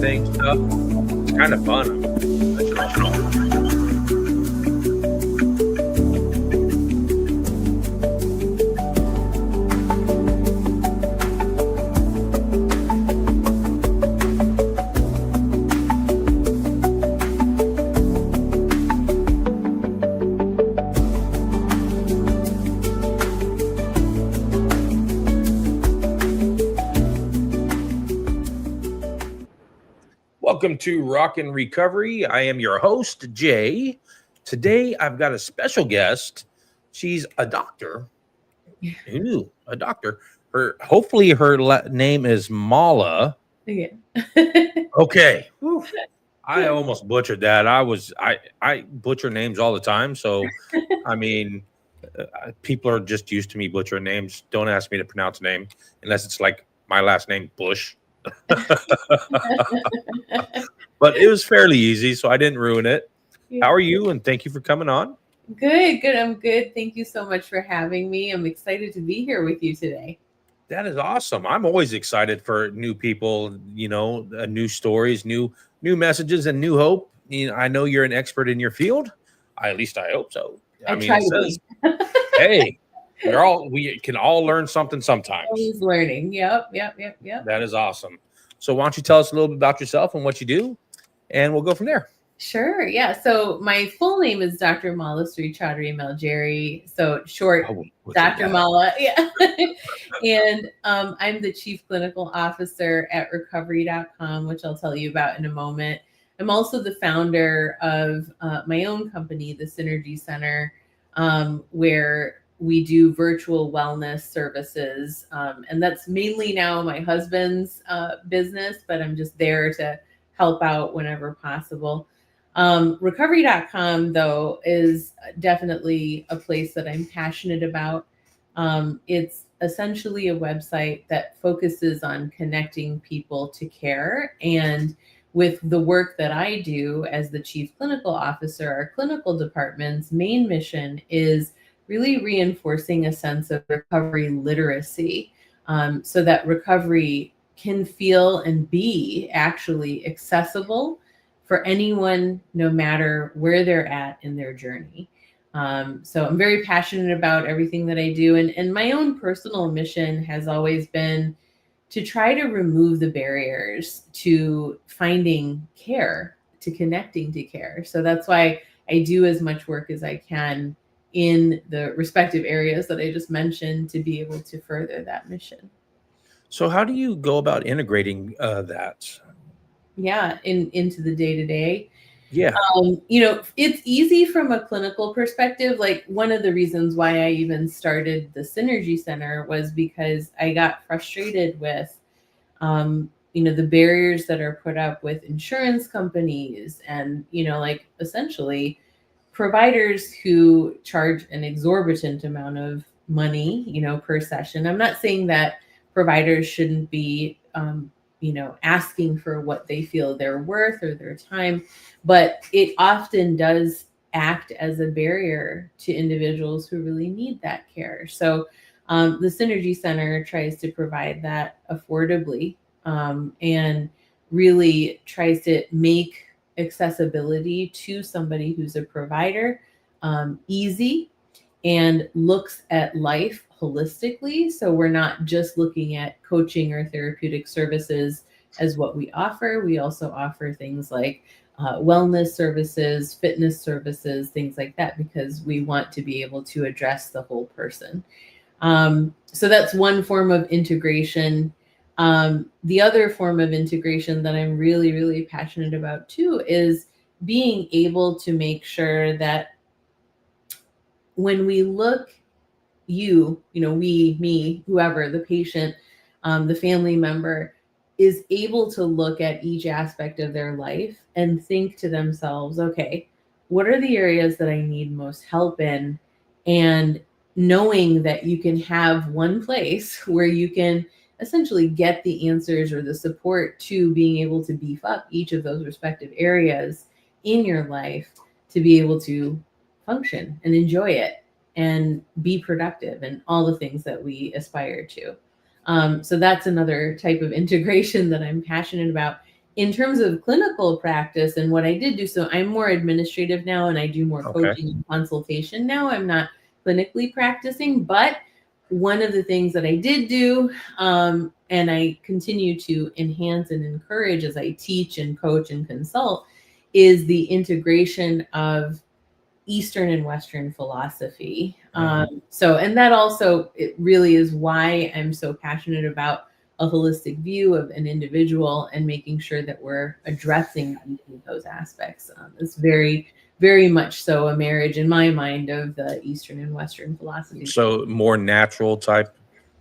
thing stuff. It's kind of fun. Welcome to Rock and Recovery. I am your host, Jay. Today, I've got a special guest. She's a doctor. Who knew? A doctor. Hopefully, her name is Mala. Yeah. Okay. Whew. I almost butchered that. I butcher names all the time. So, I mean, people are just used to me butchering names. Don't ask me to pronounce a name unless it's like my last name, Bush. But it was fairly easy, so I didn't ruin it. Yeah. How are you? And thank you for coming on. Good. I'm good. Thank you so much for having me. I'm excited to be here with you today. That is awesome. I'm always excited for new people, new stories, new messages, and new hope. I know you're an expert in your field. At least I hope so. I try to be. Hey, we can all learn something sometimes. Always learning. Yep. That is awesome. So why don't you tell us a little bit about yourself and what you do, and we'll go from there. Sure. Yeah. So my full name is Dr. Malasri Chaudhery-Malgeri. So short, Dr. Mala. Yeah. And I'm the Chief Clinical Officer at Recovery.com, which I'll tell you about in a moment. I'm also the founder of my own company, the Synergy Center, where we do virtual wellness services. And that's mainly now my husband's business, but I'm just there to help out whenever possible. Recovery.com, though, is definitely a place that I'm passionate about. It's essentially a website that focuses on connecting people to care. And with the work that I do as the Chief Clinical Officer, our clinical department's main mission is really reinforcing a sense of recovery literacy, so that recovery can feel and be actually accessible for anyone, no matter where they're at in their journey. So I'm very passionate about everything that I do. And my own personal mission has always been to try to remove the barriers to finding care, to connecting to care. So that's why I do as much work as I can in the respective areas that I just mentioned to be able to further that mission. So how do you go about integrating that? Yeah, into the day-to-day. Yeah. It's easy from a clinical perspective. Like, one of the reasons why I even started the Synergy Center was because I got frustrated with, the barriers that are put up with insurance companies and, essentially providers who charge an exorbitant amount of money, per session. I'm not saying that providers shouldn't be, asking for what they feel they're worth or their time, but it often does act as a barrier to individuals who really need that care. So the Synergy Center tries to provide that affordably, and really tries to make accessibility to somebody who's a provider easy, and looks at life holistically. So we're not just looking at coaching or therapeutic services as what we offer. We also offer things like wellness services, fitness services, things like that, because we want to be able to address the whole person. So that's one form of integration. The other form of integration that I'm really, really passionate about too is being able to make sure that when we look, we, me, whoever, the patient, the family member, is able to look at each aspect of their life and think to themselves, okay, what are the areas that I need most help in? And knowing that you can have one place where you can essentially get the answers or the support to being able to beef up each of those respective areas in your life to be able to function and enjoy it and be productive and all the things that we aspire to. So that's another type of integration that I'm passionate about. in terms of clinical practice and what I did do, so I'm more administrative now and I do more Okay. coaching and consultation now. I'm not clinically practicing, but one of the things that I did do, and I continue to enhance and encourage as I teach and coach and consult, is the integration of Eastern and Western philosophy. And that also, it really is why I'm so passionate about a holistic view of an individual and making sure that we're addressing those aspects. It's very, very much so a marriage in my mind of the Eastern and Western philosophy. So more natural type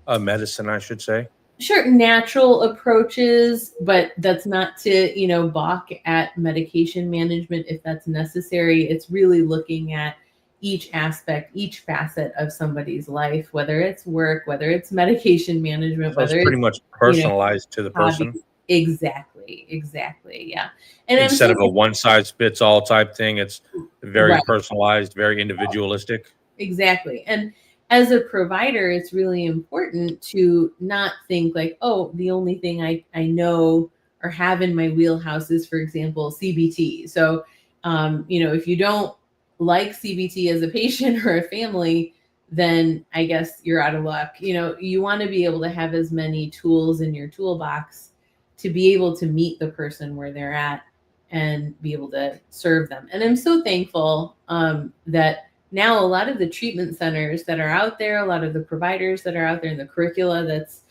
of medicine, I should say. Sure, natural approaches, but that's not to, balk at medication management if that's necessary. It's really looking at each aspect, each facet of somebody's life, whether it's work, whether it's medication management, So it's whether pretty it's, much you know, personalized to the person hobbies. Exactly. Yeah. And I'm instead so of a one size fits all type thing. It's very right. personalized, very individualistic. Exactly. And as a provider, it's really important to not think like, oh, the only thing I know or have in my wheelhouse is, for example, CBT. So, if you don't like CBT as a patient or a family, then I guess you're out of luck. You want to be able to have as many tools in your toolbox to be able to meet the person where they're at and be able to serve them. And I'm so thankful that now a lot of the treatment centers that are out there, a lot of the providers that are out there, and the curricula that's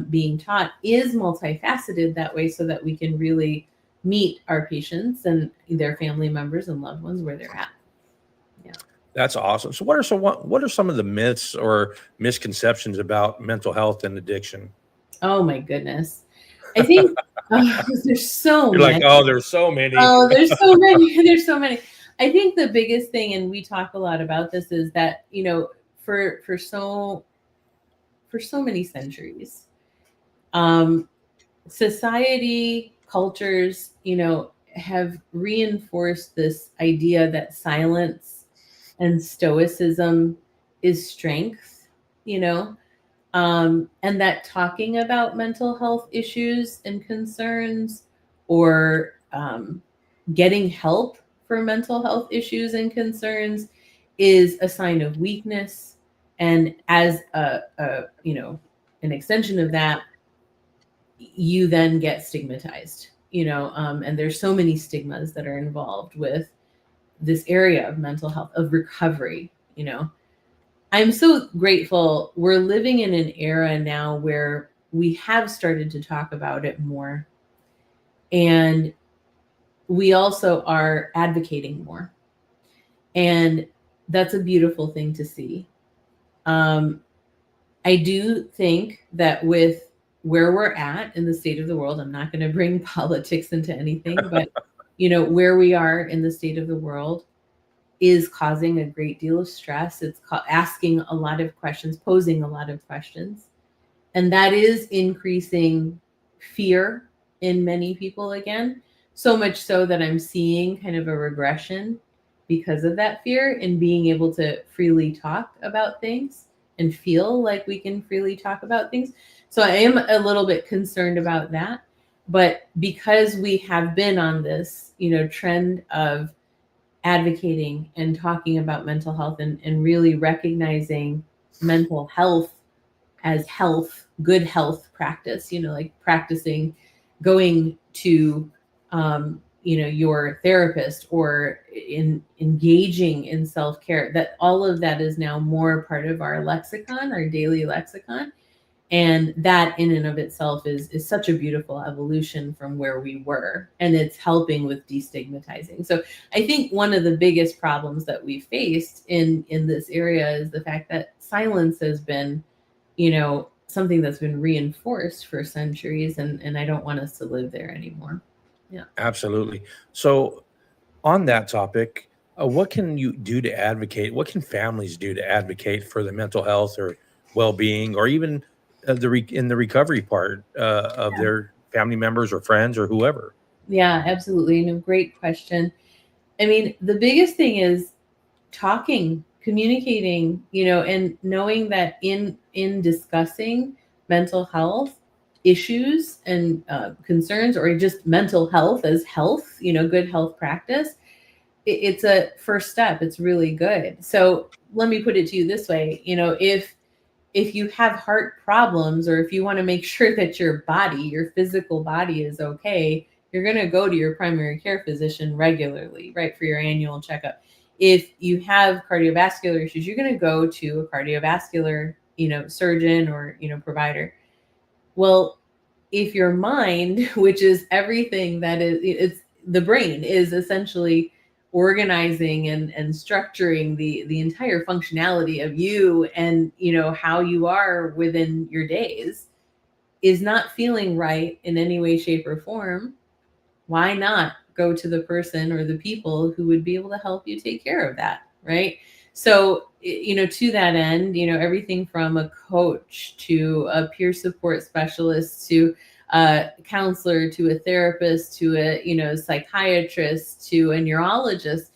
being taught is multifaceted that way, so that we can really meet our patients and their family members and loved ones where they're at. Yeah. That's awesome. So what are some of the myths or misconceptions about mental health and addiction? Oh my goodness. I think there's so You're like, many. oh, there's so many. Oh, there's so many. There's so many. I think the biggest thing, and we talk a lot about this, is that for so many centuries, society, cultures, have reinforced this idea that silence and stoicism is strength, you know, and that talking about mental health issues and concerns, or getting help for mental health issues and concerns, is a sign of weakness. And as an extension of that, you then get stigmatized, and there's so many stigmas that are involved with this area of mental health, of recovery. I'm so grateful we're living in an era now where we have started to talk about it more, and we also are advocating more, and that's a beautiful thing to see. I do think that with where we're at in the state of the world, I'm not going to bring politics into anything, but where we are in the state of the world is causing a great deal of stress. It's asking a lot of questions, posing a lot of questions, and that is increasing fear in many people again. So much so that I'm seeing kind of a regression because of that fear, and being able to freely talk about things and feel like we can freely talk about things. So I am a little bit concerned about that. But because we have been on this, trend of advocating and talking about mental health, and really recognizing mental health as good health practice, like practicing going to, your therapist, or engaging in self-care, that all of that is now more part of our lexicon, our daily lexicon. And that in and of itself is such a beautiful evolution from where we were, and it's helping with destigmatizing. So I think one of the biggest problems that we faced in this area is the fact that silence has been, something that's been reinforced for centuries, and I don't want us to live there anymore. Yeah. Absolutely. So on that topic, what can you do to advocate? What can families do to advocate for the mental health or well-being, or even in the recovery part of their family members or friends or whoever? Yeah, absolutely. And a great question. I mean, the biggest thing is talking, communicating, and knowing that in discussing mental health, issues and concerns, or just mental health as health, good health practice, it's a first step. It's really good. So let me put it to you this way. If you have heart problems, or if you want to make sure that your physical body is okay, you're going to go to your primary care physician regularly, right, for your annual checkup. If you have cardiovascular issues, you're going to go to a cardiovascular, surgeon or, provider. Well, if your mind, which is everything that it's the brain, is essentially organizing and structuring the entire functionality of you, and how you are within your days, is not feeling right in any way, shape, or form, why not go to the person or the people who would be able to help you take care of that, right? So, to that end, everything from a coach to a peer support specialist to a counselor to a therapist to a psychiatrist to a neurologist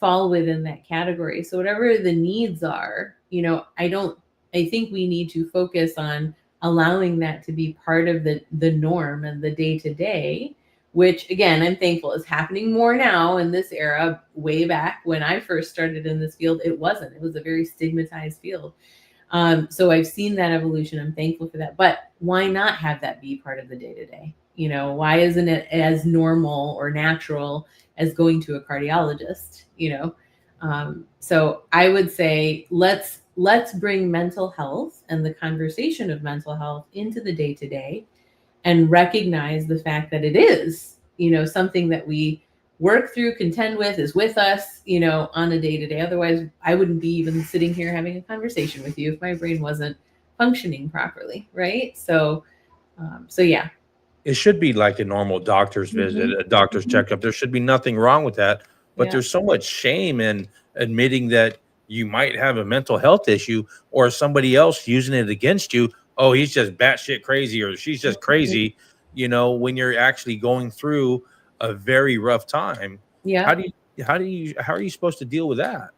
fall within that category. So whatever the needs are, I think we need to focus on allowing that to be part of the norm and the day-to-day, which again, I'm thankful is happening more now in this era. Way back when I first started in this field, it wasn't. It was a very stigmatized field. So I've seen that evolution. I'm thankful for that. But why not have that be part of the day-to-day? Why isn't it as normal or natural as going to a cardiologist? So I would say let's bring mental health and the conversation of mental health into the day-to-day, and recognize the fact that it is, something that we work through, contend with, is with us, on a day-to-day. Otherwise, I wouldn't be even sitting here having a conversation with you if my brain wasn't functioning properly, right? So yeah. It should be like a normal doctor's visit, a doctor's checkup. There should be nothing wrong with that. But there's so much shame in admitting that you might have a mental health issue, or somebody else using it against you. Oh, he's just batshit crazy, or she's just crazy. When you're actually going through a very rough time. Yeah. How are you supposed to deal with that?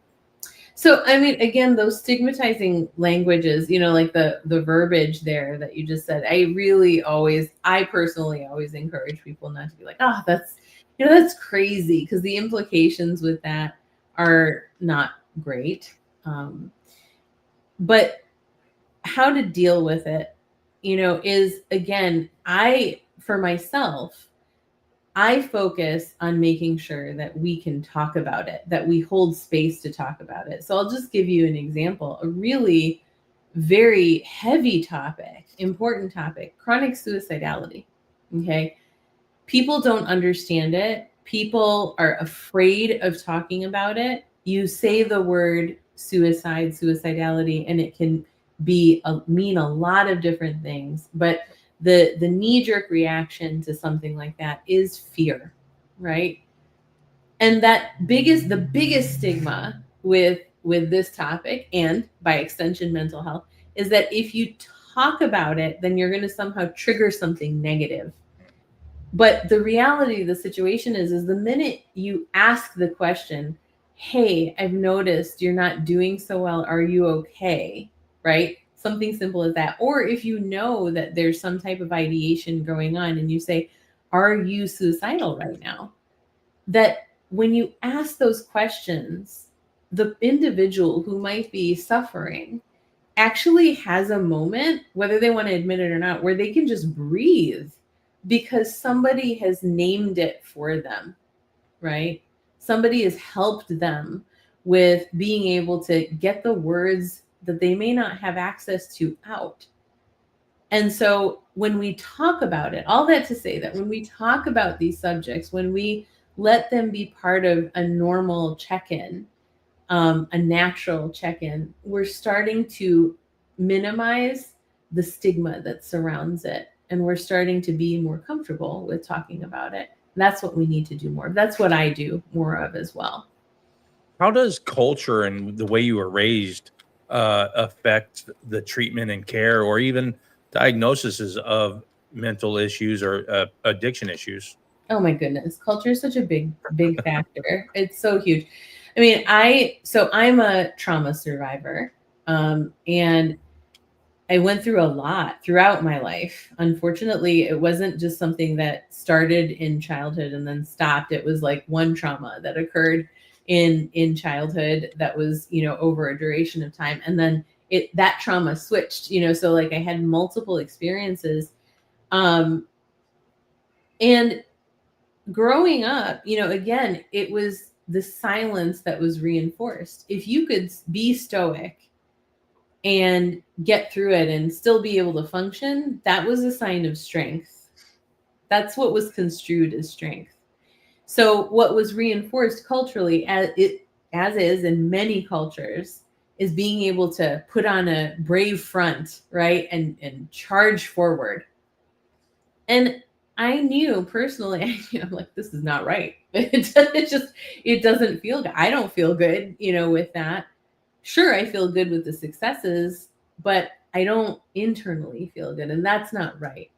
So, I mean, again, those stigmatizing languages, like the verbiage there that you just said, I personally always encourage people not to be like, oh, that's crazy, because the implications with that are not great. But how to deal with it, is, again, for myself, I focus on making sure that we can talk about it, that we hold space to talk about it. So I'll just give you an example, a really very heavy topic, important topic, chronic suicidality. Okay. People don't understand it. People are afraid of talking about it. You say the word suicide, suicidality, and it can mean a lot of different things, but the knee-jerk reaction to something like that is fear, right? And the biggest stigma with this topic, and by extension mental health, is that if you talk about it, then you're going to somehow trigger something negative. But the reality of the situation is the minute you ask the question, hey, I've noticed you're not doing so well, are you okay, right? Something simple as that. Or if you know that there's some type of ideation going on and you say, are you suicidal right now? That when you ask those questions, the individual who might be suffering actually has a moment, whether they want to admit it or not, where they can just breathe because somebody has named it for them, right? Somebody has helped them with being able to get the words that they may not have access to out. And so when we talk about it, all that to say that when we talk about these subjects, when we let them be part of a normal check-in, a natural check-in, we're starting to minimize the stigma that surrounds it. And we're starting to be more comfortable with talking about it. That's what we need to do more. That's what I do more of as well. How does culture and the way you were raised affect the treatment and care, or even diagnoses of mental issues or addiction issues? Oh my goodness. Culture is such a big factor. It's so huge. I mean, I'm a trauma survivor. And I went through a lot throughout my life. Unfortunately, it wasn't just something that started in childhood and then stopped. It was like one trauma that occurred in childhood that was, over a duration of time. And then that trauma switched, so like I had multiple experiences. And growing up, again, it was the silence that was reinforced. If you could be stoic and get through it and still be able to function, that was a sign of strength. That's what was construed as strength. So what was reinforced culturally, as is in many cultures, is being able to put on a brave front, right? And charge forward. And I knew personally, I'm like, this is not right. It doesn't feel good. I don't feel good, with that. Sure, I feel good with the successes, but I don't internally feel good. And that's not right.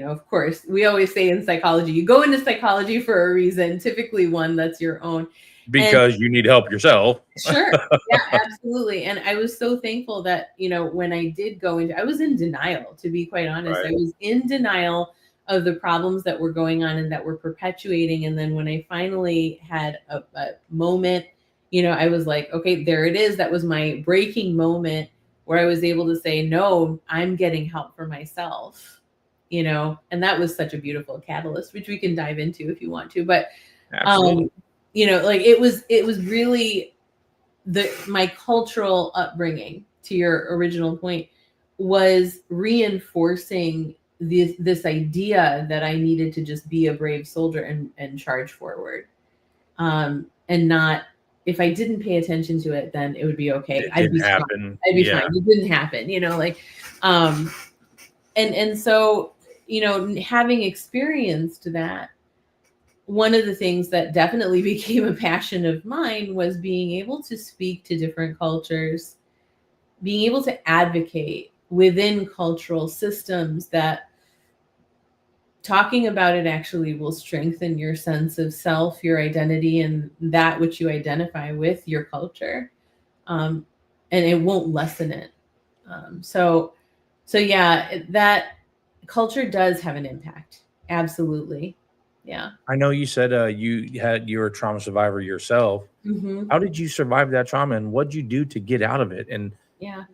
Of course, we always say in psychology, you go into psychology for a reason, typically one that's your own. Because you need help yourself. Sure. Yeah, absolutely. And I was so thankful that, when I did go into, I was in denial, to be quite honest. Right. I was in denial of the problems that were going on and that were perpetuating. And then when I finally had a moment, I was like, okay, there it is. That was my breaking moment where I was able to say, no, I'm getting help for myself, and that was such a beautiful catalyst, which we can dive into if you want to. But Absolutely. like it was really my cultural upbringing, to your original point, was reinforcing this idea that I needed to just be a brave soldier and charge forward. And not, if I didn't pay attention to it, then it would be okay. It I'd be didn't fine. happen. I'd be fine. It didn't happen, and so, having experienced that, one of the things that definitely became a passion of mine was being able to speak to different cultures, being able to advocate within cultural systems that talking about it actually will strengthen your sense of self, your identity, and that which you identify with your culture. And it won't lessen it. So yeah, that culture does have an impact. Absolutely. Yeah. I know you said you were a trauma survivor yourself. Mm-hmm. How did you survive that trauma, and what did you do to get out of it? And Yeah.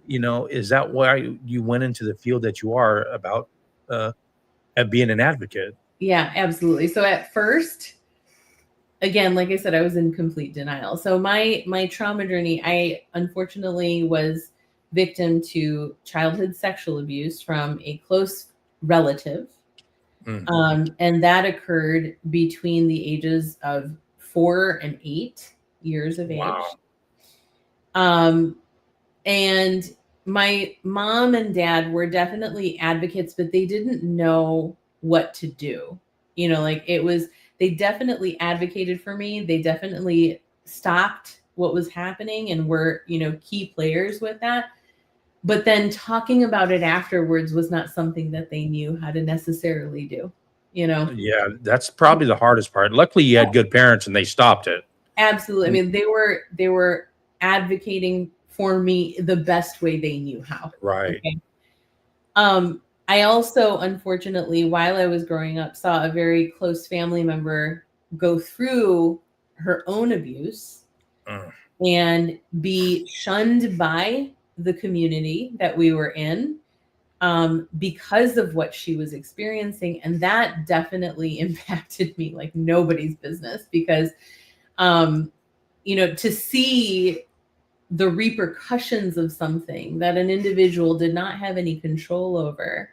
is that why you went into the field that you are about, at being an advocate? Yeah, absolutely. So at first, again, like I said, I was in complete denial. So my trauma journey, I unfortunately was victim to childhood sexual abuse from a close relative. And that occurred between the ages of 4 and 8 years of age. Wow. And my mom and dad were definitely advocates, but they didn't know what to do. They definitely advocated for me. They definitely stopped what was happening and were, key players with that. But then talking about it afterwards was not something that they knew how to necessarily do, Yeah, that's probably the hardest part. Luckily, you had good parents and they stopped it. Absolutely. I mean, they were advocating for me the best way they knew how. Right. Okay. I also, unfortunately, while I was growing up, saw a very close family member go through her own abuse and be shunned by the community that we were in, because of what she was experiencing. And that definitely impacted me like nobody's business, because, to see the repercussions of something that an individual did not have any control over,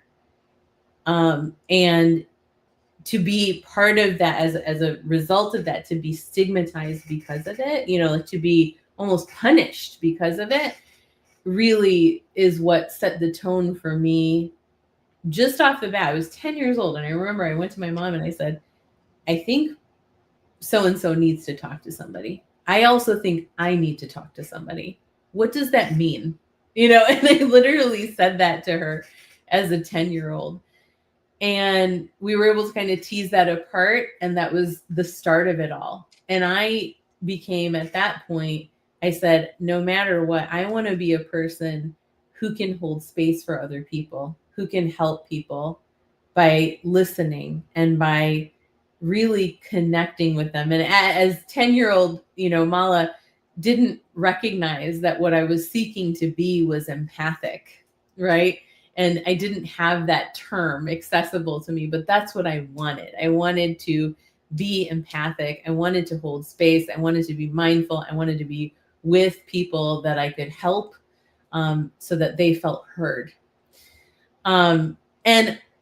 and to be part of that, as a result of that, to be stigmatized because of it, like to be almost punished because of it, really is what set the tone for me. Just off the bat, I was 10 years old, and I remember I went to my mom and I said, I think so and so needs to talk to somebody. I also think I need to talk to somebody. What does that mean? And I literally said that to her as a 10-year-old. And we were able to kind of tease that apart. And that was the start of it all. And I became, at that point, I said, no matter what, I want to be a person who can hold space for other people, who can help people by listening and by really connecting with them. And as 10-year-old, Mala didn't recognize that what I was seeking to be was empathic, right? And I didn't have that term accessible to me, but that's what I wanted. I wanted to be empathic. I wanted to hold space. I wanted to be mindful. I wanted to be with people that I could help, so that they felt heard. And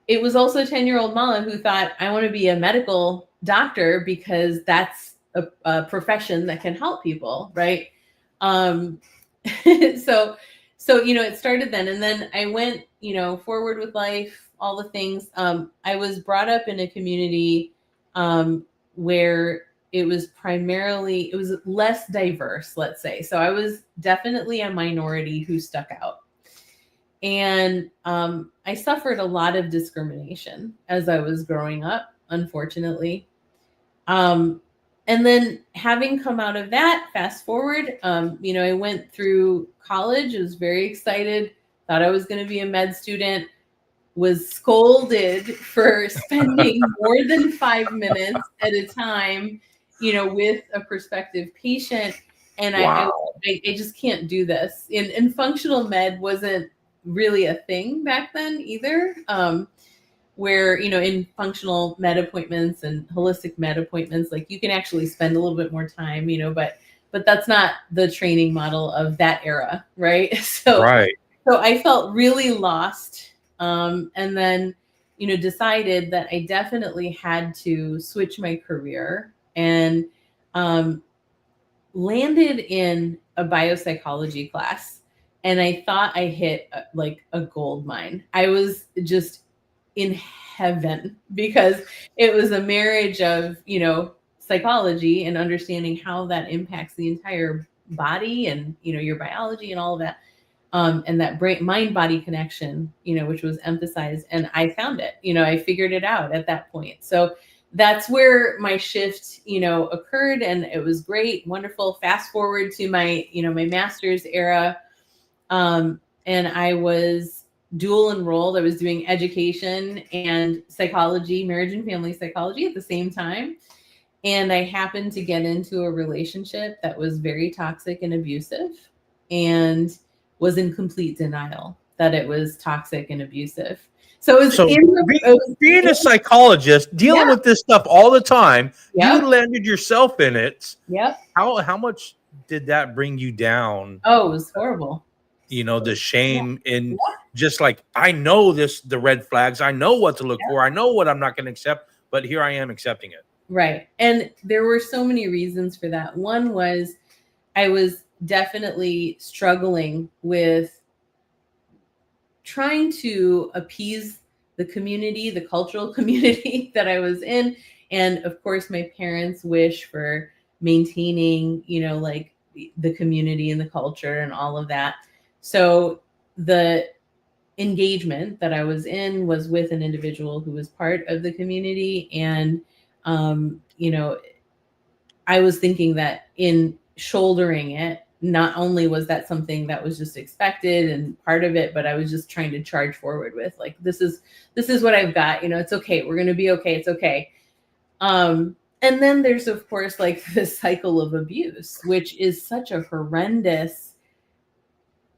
it was also 10-year-old Mala who thought, I want to be a medical doctor because that's a profession that can help people, right? So it started then, and then I went, forward with life, all the things. I was brought up in a community where it was less diverse, let's say. So I was definitely a minority who stuck out. And I suffered a lot of discrimination as I was growing up, unfortunately. And then having come out of that, fast forward, I went through college. I was very excited, thought I was going to be a med student, was scolded for spending more than 5 minutes at a time, with a prospective patient. And Wow. I just can't do this. And functional med wasn't really a thing back then either. Where, in functional med appointments and holistic med appointments, like you can actually spend a little bit more time, but that's not the training model of that era, right? Right. So I felt really lost. And then, decided that I definitely had to switch my career, and landed in a biopsychology class. And I thought I hit like a gold mine. I was just in heaven because it was a marriage of, psychology and understanding how that impacts the entire body and, your biology and all of that. And that brain mind body connection, which was emphasized. And I found it, I figured it out at that point. So that's where my shift, occurred. And it was great, wonderful. Fast forward to my, my master's era. And I was dual enrolled. I was doing education and psychology, marriage and family psychology at the same time. And I happened to get into a relationship that was very toxic and abusive, and was in complete denial that it was toxic and abusive. So it was So being a psychologist, dealing yeah, with this stuff all the time, yep, you landed yourself in it. yep. How much did that bring you down? Oh, it was horrible. The Yeah, shame yeah, and just like, I know the red flags, I know what to look yeah. for, I know what I'm not going to accept, but here I am accepting it. Right. And there were so many reasons for that. One was I was definitely struggling with trying to appease the community, the cultural community that I was in. And of course, my parents' wish for maintaining, like the community and the culture and all of that. So the engagement that I was in was with an individual who was part of the community. And, I was thinking that in shouldering it, not only was that something that was just expected and part of it, but I was just trying to charge forward with, like, this is what I've got, it's okay. We're going to be okay. It's okay. And then there's, of course, like this cycle of abuse, which is such a horrendous,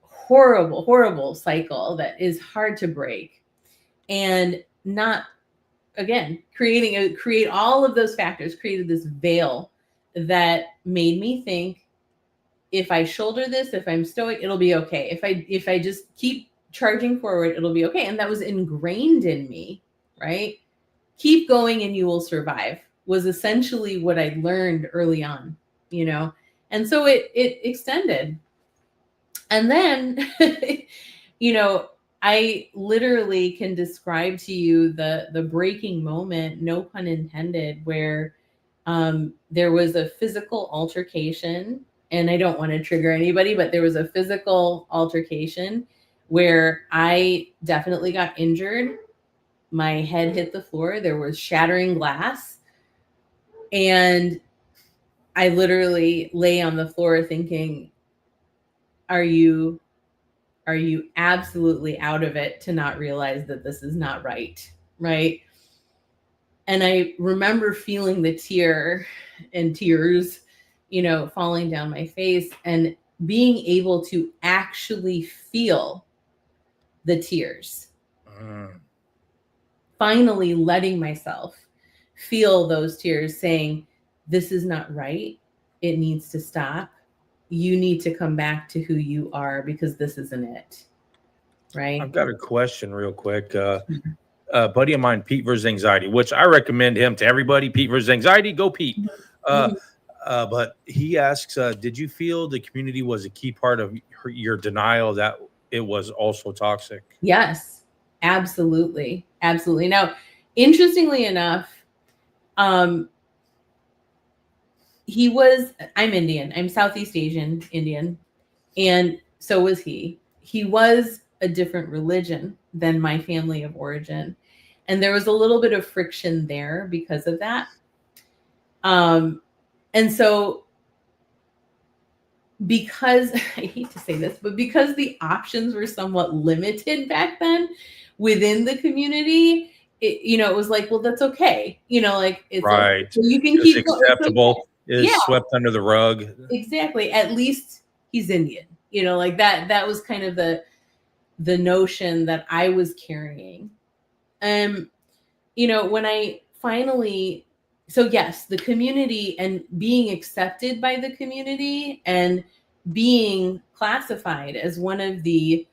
horrible, horrible cycle that is hard to break. And not, again, create all of those factors created this veil that made me think, if I shoulder this, if I'm stoic, it'll be okay. If I just keep charging forward, it'll be okay. And that was ingrained in me, right? Keep going and you will survive was essentially what I learned early on, and so it extended. And then I literally can describe to you the breaking moment, no pun intended, where there was a physical altercation. And I don't want to trigger anybody, but there was a physical altercation where I definitely got injured. My head hit the floor. There was shattering glass. And I literally lay on the floor thinking, are you are you absolutely out of it to not realize that this is not right? Right. And I remember feeling the tears, falling down my face, and being able to actually feel the tears. Finally letting myself feel those tears, saying, this is not right. It needs to stop. You need to come back to who you are, because this isn't it. Right. I've got a question real quick. A buddy of mine, Pete versus Anxiety, which I recommend him to everybody. Pete versus Anxiety, go Pete. But he asks, did you feel the community was a key part of your denial that it was also toxic? Yes, absolutely. Absolutely. Now, interestingly enough, I'm Indian. I'm Southeast Asian Indian. And so was he. He was a different religion than my family of origin. And there was a little bit of friction there because of that. And so, because I hate to say this, but because the options were somewhat limited back then within the community, it was like, well, that's okay. It's right. Okay. So you can Just keep acceptable. Okay. Is swept under the rug. Exactly. At least he's Indian. That was kind of the notion that I was carrying. When I finally, so yes, the community and being accepted by the community and being classified as one of the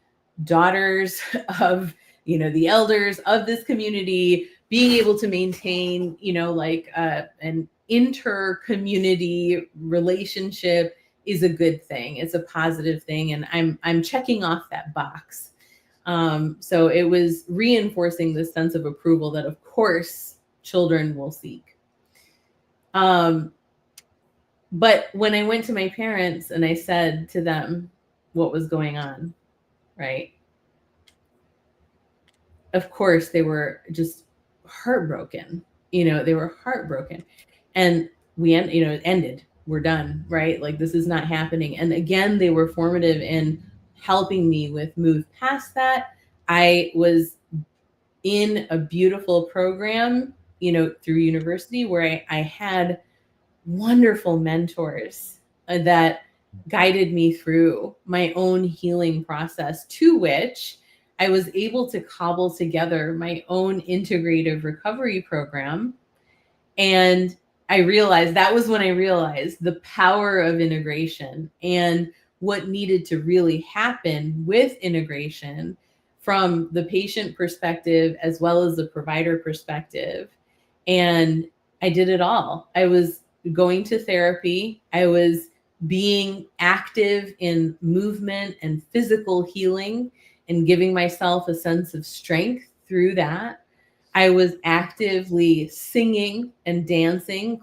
daughters of, the elders of this community, being able to maintain, an inter-community relationship is a good thing. It's a positive thing. And I'm checking off that box. So it was reinforcing this sense of approval that, of course, children will seek. But when I went to my parents and I said to them what was going on, right? Of course, they were just heartbroken. They were heartbroken. And it ended. We're done, right? Like, this is not happening. And again, they were formative in helping me move past that. I was in a beautiful program, through university, where I had wonderful mentors that guided me through my own healing process, to which I was able to cobble together my own integrative recovery program. And that was when I realized the power of integration and what needed to really happen with integration from the patient perspective as well as the provider perspective. And I did it all. I was going to therapy. I was being active in movement and physical healing and giving myself a sense of strength through that. I was actively singing and dancing,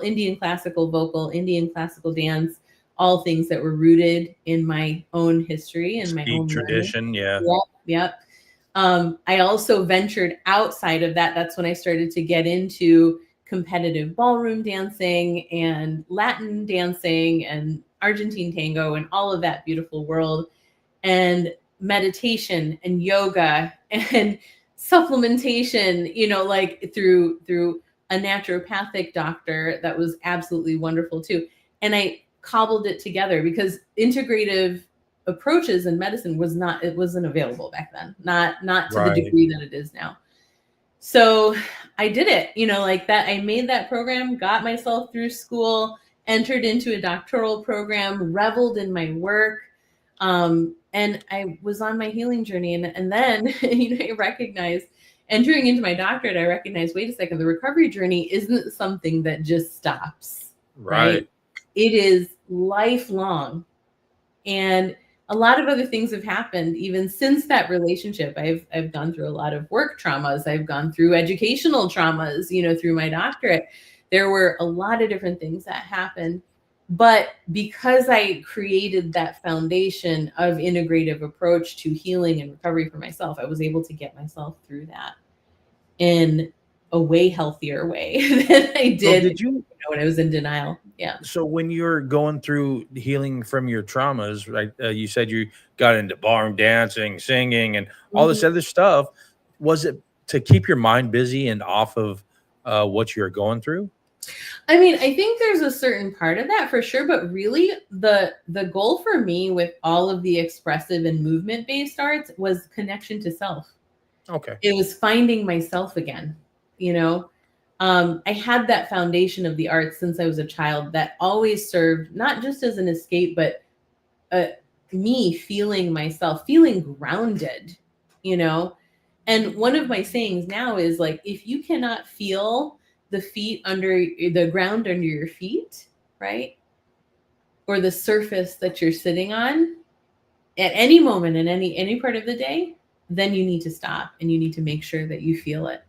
Indian classical vocal, Indian classical dance, all things that were rooted in my own history and my own tradition. Learning. Yep. I also ventured outside of that. That's when I started to get into competitive ballroom dancing and Latin dancing and Argentine tango and all of that beautiful world, and meditation and yoga and supplementation, through a naturopathic doctor that was absolutely wonderful too. And I cobbled it together because integrative approaches in medicine wasn't available back then, not to the degree that it is now. So I did it, that. I made that program, got myself through school, entered into a doctoral program, reveled in my work. And I was on my healing journey. And then, I recognized, entering into my doctorate, I recognized, wait a second, the recovery journey isn't something that just stops, right? It is lifelong. And a lot of other things have happened even since that relationship. I've gone through a lot of work traumas. I've gone through educational traumas, through my doctorate. There were a lot of different things that happened. But because I created that foundation of integrative approach to healing and recovery for myself, I was able to get myself through that. And a way healthier way than I So did did you when I was in denial. Yeah. so when you're going through healing from your traumas, right? You said you got into barroom dancing, singing, and all this Mhm. other stuff. Was it to keep your mind busy and off of what you're going through? I mean, I think there's a certain part of that for sure, but really the goal for me with all of the expressive and movement based arts was connection to self. Okay. It was finding myself again, you know. I had that foundation of the arts since I was a child that always served not just as an escape, but uh, me feeling myself, feeling grounded, you know. And one of my sayings now is like, if you cannot feel the ground under your feet, right, or the surface that you're sitting on at any moment in any part of the day, then you need to stop and you need to make sure that you feel it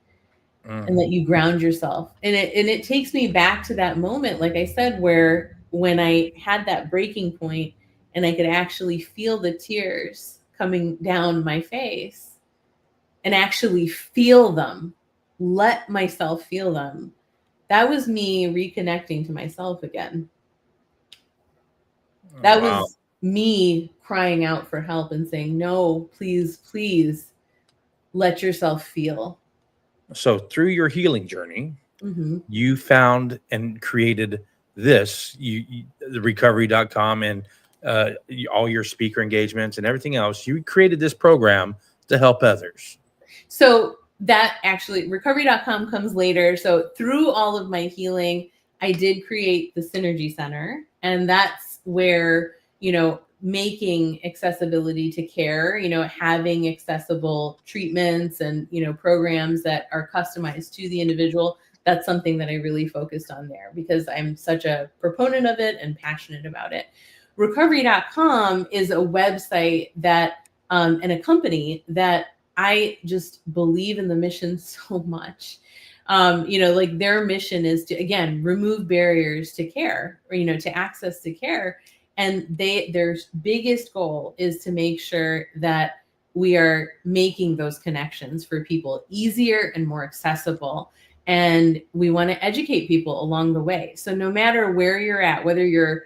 and Mm. that you ground yourself. And it takes me back to that moment, like I said, where when I had that breaking point and I could actually feel the tears coming down my face and actually feel them, let myself feel them. That was me reconnecting to myself again. Oh, That wow. was me crying out for help and saying, no, please, please let yourself feel. So through your healing journey, Hmm. you found and created this, the recovery.com and all your speaker engagements and everything else. You created this program to help others. So that actually recovery.com comes later. So through all of my healing, I did create the Synergy Center. And that's where, making accessibility to care, having accessible treatments and, programs that are customized to the individual. That's something that I really focused on there because I'm such a proponent of it and passionate about it. Recovery.com is a website that, and a company that I just believe in the mission so much. Like their mission is to again remove barriers to care, or to access to care, and their biggest goal is to make sure that we are making those connections for people easier and more accessible. And we want to educate people along the way. So no matter where you're at, whether you're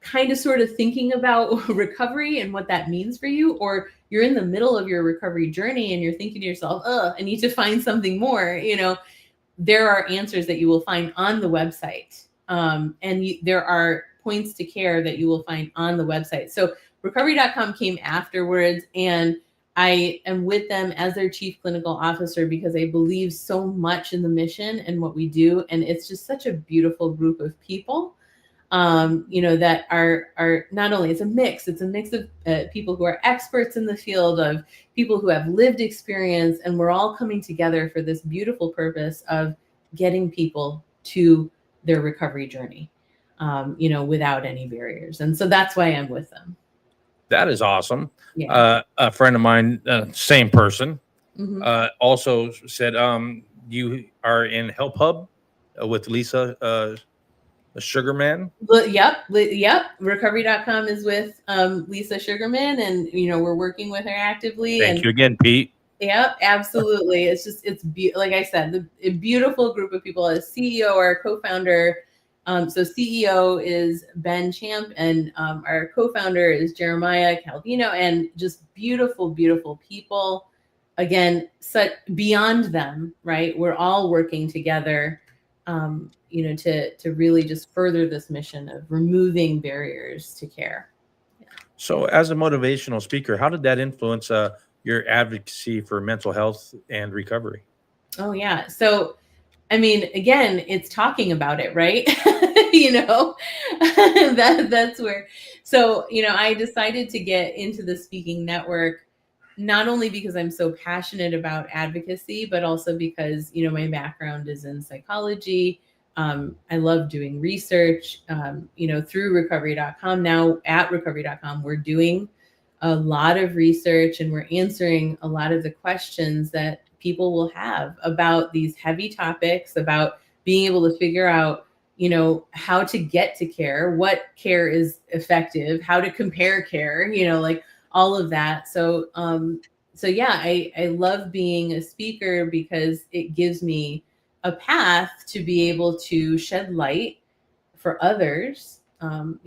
kind of sort of thinking about recovery and what that means for you, or you're in the middle of your recovery journey and you're thinking to yourself, I need to find something more, there are answers that you will find on the website. There are points to care that you will find on the website. So recovery.com came afterwards, and I am with them as their chief clinical officer because I believe so much in the mission and what we do. And it's just such a beautiful group of people, that are not only, it's a mix of people who are experts in the field, of people who have lived experience, and we're all coming together for this beautiful purpose of getting people to their recovery journey, without any barriers. And so that's why I'm with them. That is awesome. Yeah. A friend of mine, same person, Hmm. also said, you are in Help Hub with Lisa, Sugarman. Yep. Recovery.com is with Lisa Sugarman, and we're working with her actively. Thank And you again, Pete. yep, absolutely. Like I said, a beautiful group of people. As CEO or co-founder, so CEO is Ben Champ, and our co-founder is Jeremiah Calvino, and just beautiful, beautiful people. Again, such beyond them, right? We're all working together, to really just further this mission of removing barriers to care. So, as a motivational speaker, how did that influence your advocacy for mental health and recovery? Oh yeah. So I mean, again, it's talking about it, right? That's where. So, I decided to get into the speaking network not only because I'm so passionate about advocacy, but also because, my background is in psychology. I love doing research, through recovery.com. Now at recovery.com, we're doing a lot of research and we're answering a lot of the questions that people will have about these heavy topics, about being able to figure out, how to get to care, what care is effective, how to compare care, like all of that. So so yeah, I love being a speaker because it gives me a path to be able to shed light for others, on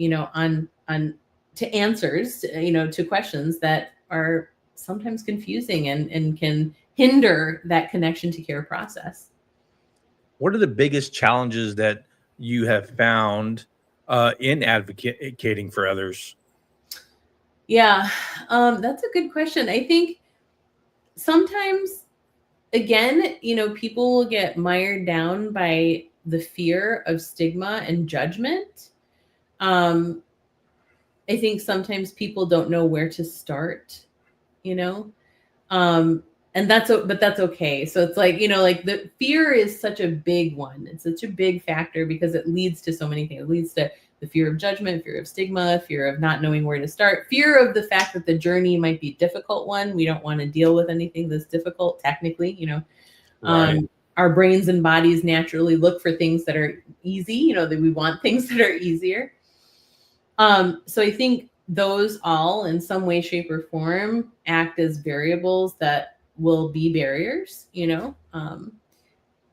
to answers, to questions that are sometimes confusing and can hinder that connection to care process. What are the biggest challenges that you have found in advocating for others? Yeah, that's a good question. I think sometimes, again, people will get mired down by the fear of stigma and judgment. Um, I think sometimes people don't know where to start, you know? Um, and but that's okay. So it's like, like the fear is such a big one. It's such a big factor because it leads to so many things. It leads to the fear of judgment, fear of stigma, fear of not knowing where to start, fear of the fact that the journey might be a difficult one. We don't want to deal with anything that's difficult technically. Right. Our brains and bodies naturally look for things that are easy, that we want things that are easier. So I think those all in some way, shape, or form act as variables that will be barriers,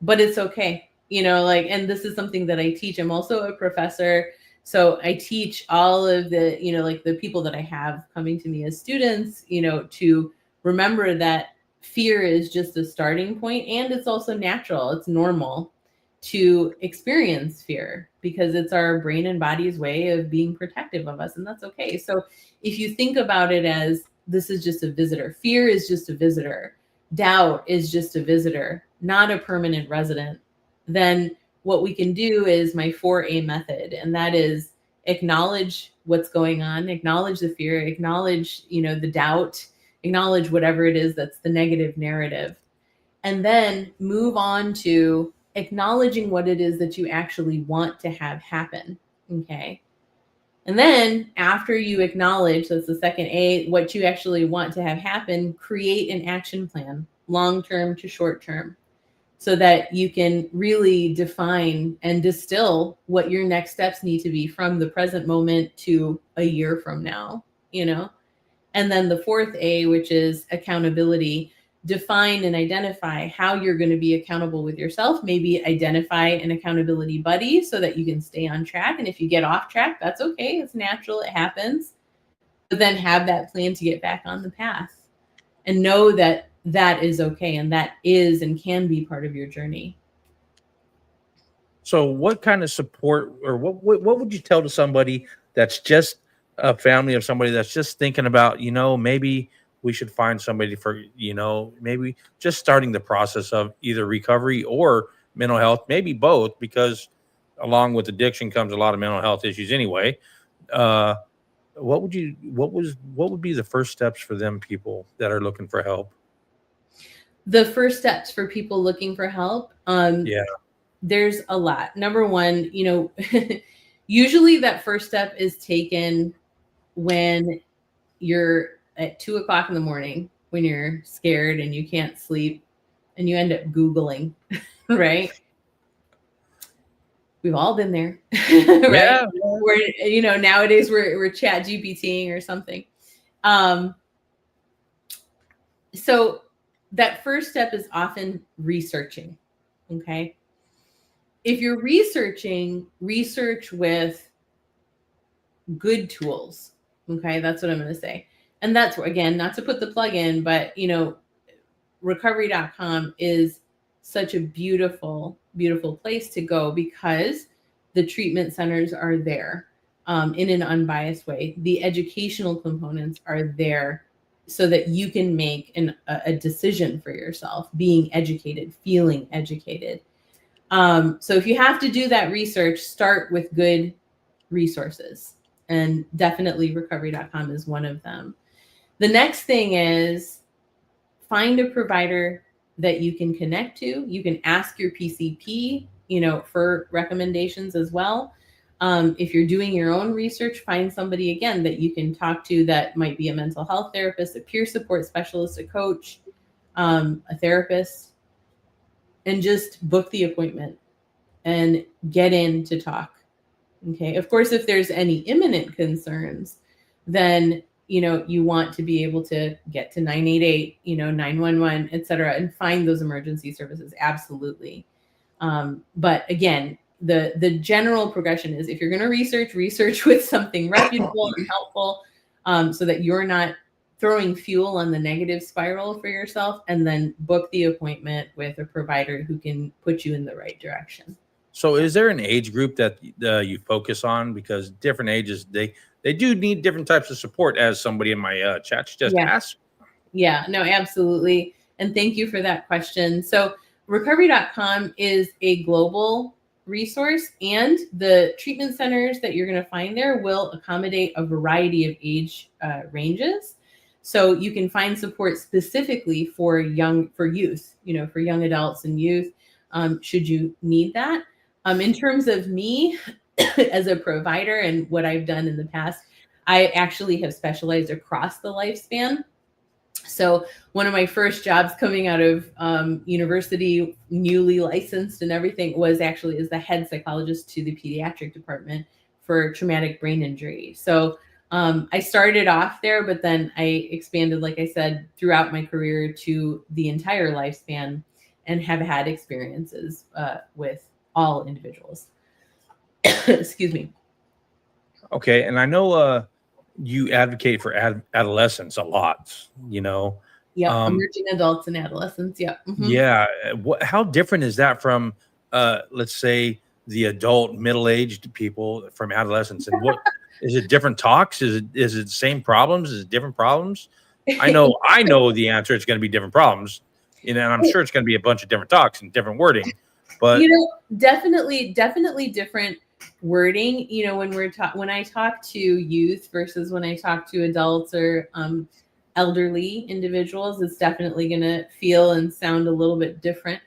but it's okay, and this is something that I teach. I'm also a professor. So I teach all of the, like the people that I have coming to me as students, to remember that fear is just a starting point, and it's also natural. It's normal to experience fear because it's our brain and body's way of being protective of us, and that's okay. So if you think about it as this is just a visitor, fear is just a visitor, doubt is just a visitor, not a permanent resident, then what we can do is my 4A method, and that is acknowledge what's going on, acknowledge the fear, acknowledge, the doubt, acknowledge whatever it is that's the negative narrative, and then move on to acknowledging what it is that you actually want to have happen. Okay. And then after you acknowledge, that's the second A, what you actually want to have happen, create an action plan, long term to short term, so that you can really define and distill what your next steps need to be from the present moment to a year from now, And then the fourth A, which is accountability, define and identify how you're going to be accountable with yourself. Maybe identify an accountability buddy so that you can stay on track. And if you get off track, that's okay. It's natural. It happens. But then have that plan to get back on the path and know that that is okay. And that is and can be part of your journey. So, what kind of support, or what would you tell to somebody that's just a family of somebody that's just thinking about, maybe we should find somebody for, maybe just starting the process of either recovery or mental health, maybe both, because along with addiction comes a lot of mental health issues anyway. Uh, what would be the first steps for them people that are looking for help? The first steps for people looking for help. Yeah. There's a lot. Number one, usually that first step is taken when you're at 2 o'clock in the morning, when you're scared and you can't sleep and you end up Googling, right? We've all been there, right? Yeah. Where, nowadays we're chat GPTing or something. So that first step is often researching. Okay. If you're researching, research with good tools. Okay, that's what I'm going to say. And that's, again, not to put the plug in, but recovery.com is such a beautiful, beautiful place to go because the treatment centers are there in an unbiased way. The educational components are there so that you can make a decision for yourself, being educated, feeling educated. So if you have to do that research, start with good resources, and definitely recovery.com is one of them. The next thing is find a provider that you can connect to. You can ask your PCP, for recommendations as well. If you're doing your own research, find somebody, again, that you can talk to that might be a mental health therapist, a peer support specialist, a coach, a therapist, and just book the appointment and get in to talk. Okay. Of course, if there's any imminent concerns, then you want to be able to get to 988, 911, et cetera, and find those emergency services. Absolutely. But again, the general progression is, if you're going to research with something reputable and helpful, so that you're not throwing fuel on the negative spiral for yourself, and then book the appointment with a provider who can put you in the right direction. So is there an age group that you focus on? Because different ages, they do need different types of support, as somebody in my chat just asked. Yeah, no, absolutely. And thank you for that question. So recovery.com is a global resource, and the treatment centers that you're going to find there will accommodate a variety of age ranges. So you can find support specifically for youth, for young adults and youth, should you need that. In terms of me as a provider and what I've done in the past, I actually have specialized across the lifespan. So one of my first jobs coming out of university, newly licensed and everything, was actually as the head psychologist to the pediatric department for traumatic brain injury. So I started off there, but then I expanded, like I said, throughout my career to the entire lifespan, and have had experiences with all individuals. Excuse me. Okay. And I know you advocate for adolescents a lot, Yeah, emerging adults and adolescents. Yeah. Mm-hmm. Yeah. How different is that from, let's say, the adult middle-aged people from adolescents? And what is it? Different talks? Is it the same problems? Is it different problems? I know the answer. It's going to be different problems, and I'm sure it's going to be a bunch of different talks and different wording. But definitely different wording. When I talk to youth versus when I talk to adults or elderly individuals, it's definitely going to feel and sound a little bit different.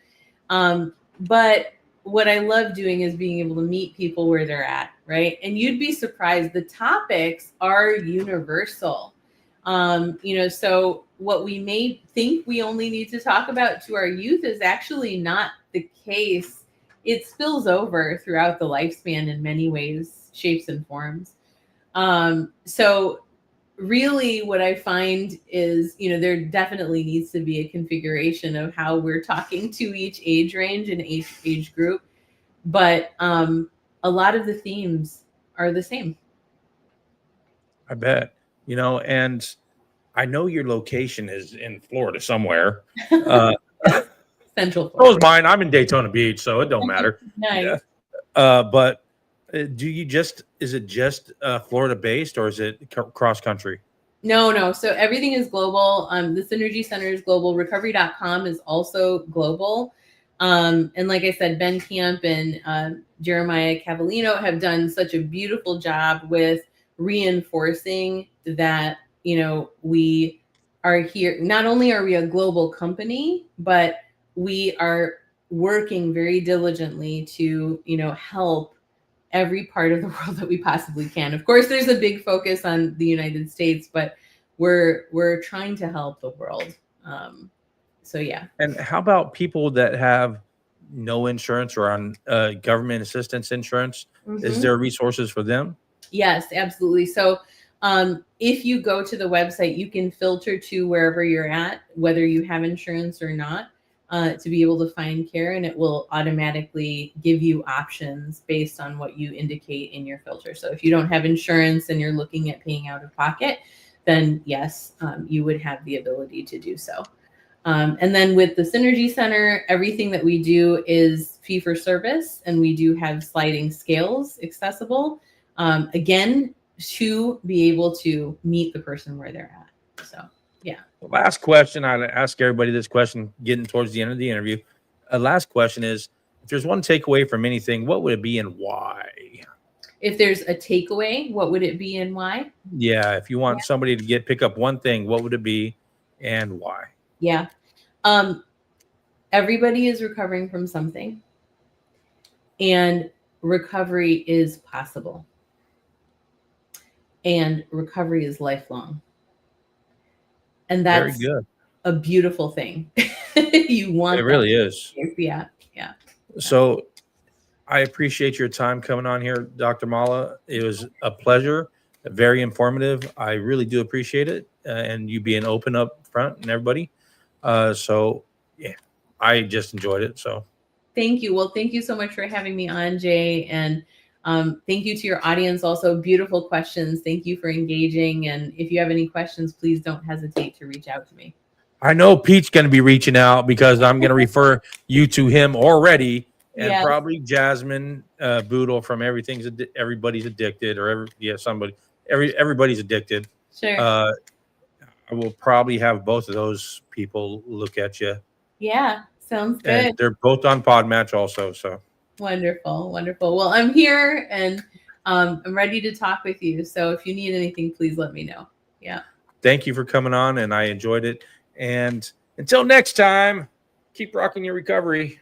But what I love doing is being able to meet people where they're at, right? And you'd be surprised, the topics are universal. So what we may think we only need to talk about to our youth is actually not the case. It spills over throughout the lifespan in many ways, shapes, and forms. So really what I find is, there definitely needs to be a configuration of how we're talking to each age range and age group. But a lot of the themes are the same. I bet, and I know your location is in Florida somewhere. Central Florida. So is mine. I'm in Daytona Beach, so it don't matter. Nice. Yeah. But is it just Florida based, or is it cross country? No. So everything is global. The Synergy Center is global. Recovery.com is also global. And like I said, Ben Camp and Jeremiah Cavallino have done such a beautiful job with reinforcing that, we are here. Not only are we a global company, but we are working very diligently to, help every part of the world that we possibly can. Of course, there's a big focus on the United States, but we're trying to help the world. So yeah. And how about people that have no insurance or on government assistance insurance? Mm-hmm. Is there resources for them? Yes, absolutely. So if you go to the website, you can filter to wherever you're at, whether you have insurance or not, to be able to find care, and it will automatically give you options based on what you indicate in your filter. So if you don't have insurance and you're looking at paying out of pocket, then yes, you would have the ability to do so. And then with the Synergy Center, everything that we do is fee for service, and we do have sliding scales accessible, again, to be able to meet the person where they're at. So, yeah. The last question, I ask everybody this question, getting towards the end of the interview. Last question is, if there's one takeaway from anything, what would it be and why? If there's a takeaway, what would it be and why? Yeah. If you want somebody to pick up one thing, what would it be and why? Yeah. Everybody is recovering from something, and recovery is possible, and recovery is lifelong. And that's very good. A beautiful thing. You want it really is. Yeah. So I appreciate your time coming on here, Dr. Mala. It was a pleasure. very informative. I really do appreciate it, and you being open up front and everybody. So yeah, I just enjoyed it. So thank you. Well, thank you so much for having me on, Jay, and thank you to your audience. Also, beautiful questions. Thank you for engaging. And if you have any questions, please don't hesitate to reach out to me. I know Pete's going to be reaching out because I'm going to refer you to him already, and Yes. probably Jasmine Boodle from Everybody's Addicted, or everybody's addicted. Sure. I will probably have both of those people look at you. Yeah, sounds good. And they're both on Podmatch also. So wonderful, wonderful. Well, I'm here and I'm ready to talk with you. So if you need anything, please let me know. Yeah. Thank you for coming on, and I enjoyed it. And until next time, keep rocking your recovery.